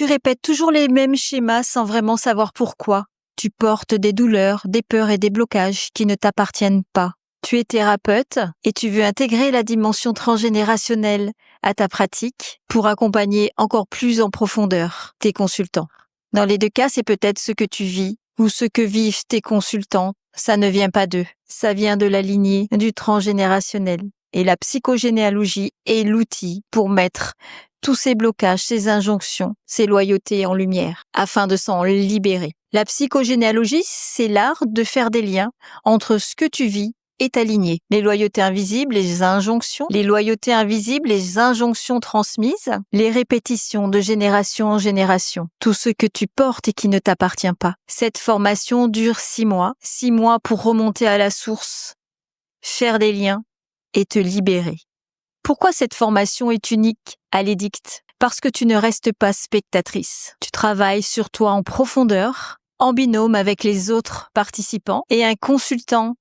Tu répètes toujours les mêmes schémas sans vraiment savoir pourquoi. Tu portes des douleurs, des peurs et des blocages qui ne t'appartiennent pas. Tu es thérapeute et tu veux intégrer la dimension transgénérationnelle à ta pratique pour accompagner encore plus en profondeur tes consultants. Dans les deux cas, c'est peut-être ce que tu vis ou ce que vivent tes consultants. Ça ne vient pas d'eux, ça vient de la lignée du transgénérationnel. Et la psychogénéalogie est l'outil pour mettre tous ces blocages, ces injonctions, ces loyautés en lumière, afin de s'en libérer. La psychogénéalogie, c'est l'art de faire des liens entre ce que tu vis et ta lignée. Les loyautés invisibles, les injonctions transmises, les répétitions de génération en génération, tout ce que tu portes et qui ne t'appartient pas. Cette formation dure 6 mois, 6 mois pour remonter à la source, faire des liens et te libérer. Pourquoi cette formation est unique à l'Édicte ? Parce que tu ne restes pas spectatrice. Tu travailles sur toi en profondeur, en binôme avec les autres participants et un consultant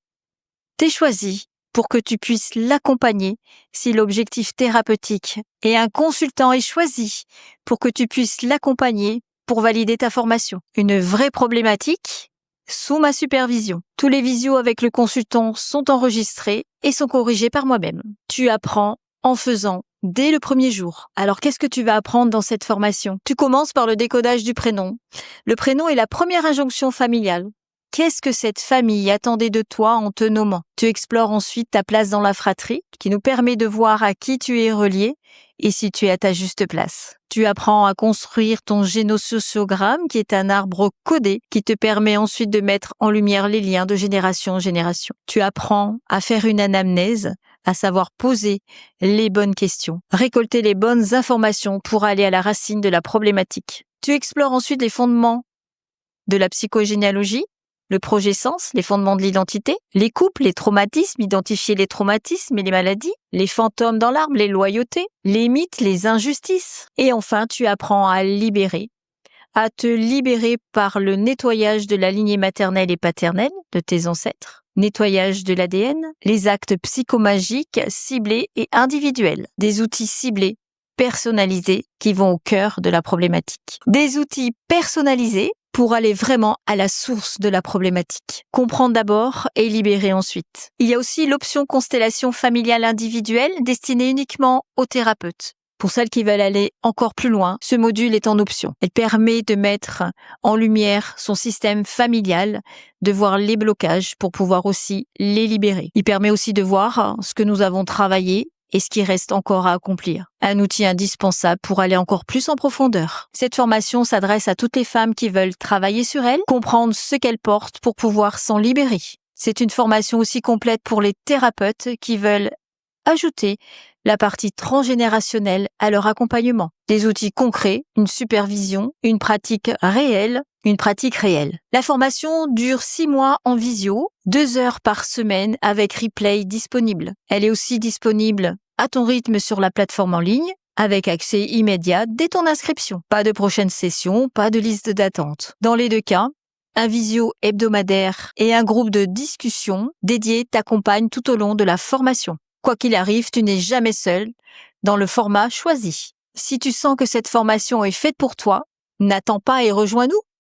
t'est choisi pour que tu puisses l'accompagner si l'objectif thérapeutique et un consultant est choisi pour que tu puisses l'accompagner pour valider ta formation. Une vraie problématique sous ma supervision. Tous les visios avec le consultant sont enregistrés et sont corrigés par moi-même. Tu apprends en faisant dès le premier jour. Alors qu'est-ce que tu vas apprendre dans cette formation ? Tu commences par le décodage du prénom. Le prénom est la première injonction familiale. Qu'est-ce que cette famille attendait de toi en te nommant ? Tu explores ensuite ta place dans la fratrie, qui nous permet de voir à qui tu es relié et si tu es à ta juste place. Tu apprends à construire ton génosociogramme, qui est un arbre codé, qui te permet ensuite de mettre en lumière les liens de génération en génération. Tu apprends à faire une anamnèse, à savoir poser les bonnes questions, récolter les bonnes informations pour aller à la racine de la problématique. Tu explores ensuite les fondements de la psychogénéalogie, le projet sens, les fondements de l'identité, les couples, les traumatismes, identifier les traumatismes et les maladies, les fantômes dans l'arbre, les loyautés, les mythes, les injustices. Et enfin, tu apprends à te libérer par le nettoyage de la lignée maternelle et paternelle de tes ancêtres, nettoyage de l'ADN, les actes psychomagiques ciblés et individuels, des outils ciblés, personnalisés qui vont au cœur de la problématique. Des outils personnalisés pour aller vraiment à la source de la problématique. Comprendre d'abord et libérer ensuite. Il y a aussi l'option constellation familiale individuelle destinée uniquement aux thérapeutes. Pour celles qui veulent aller encore plus loin, ce module est en option. Elle permet de mettre en lumière son système familial, de voir les blocages pour pouvoir aussi les libérer. Il permet aussi de voir ce que nous avons travaillé et ce qui reste encore à accomplir. Un outil indispensable pour aller encore plus en profondeur. Cette formation s'adresse à toutes les femmes qui veulent travailler sur elles, comprendre ce qu'elles portent pour pouvoir s'en libérer. C'est une formation aussi complète pour les thérapeutes qui veulent ajouter la partie transgénérationnelle à leur accompagnement. Des outils concrets, une supervision, une pratique réelle. La formation dure 6 mois en visio, 2 heures par semaine avec replay disponible. Elle est aussi disponible à ton rythme sur la plateforme en ligne, avec accès immédiat dès ton inscription. Pas de prochaine session, pas de liste d'attente. Dans les deux cas, un visio hebdomadaire et un groupe de discussion dédié t'accompagnent tout au long de la formation. Quoi qu'il arrive, tu n'es jamais seul dans le format choisi. Si tu sens que cette formation est faite pour toi, n'attends pas et rejoins-nous.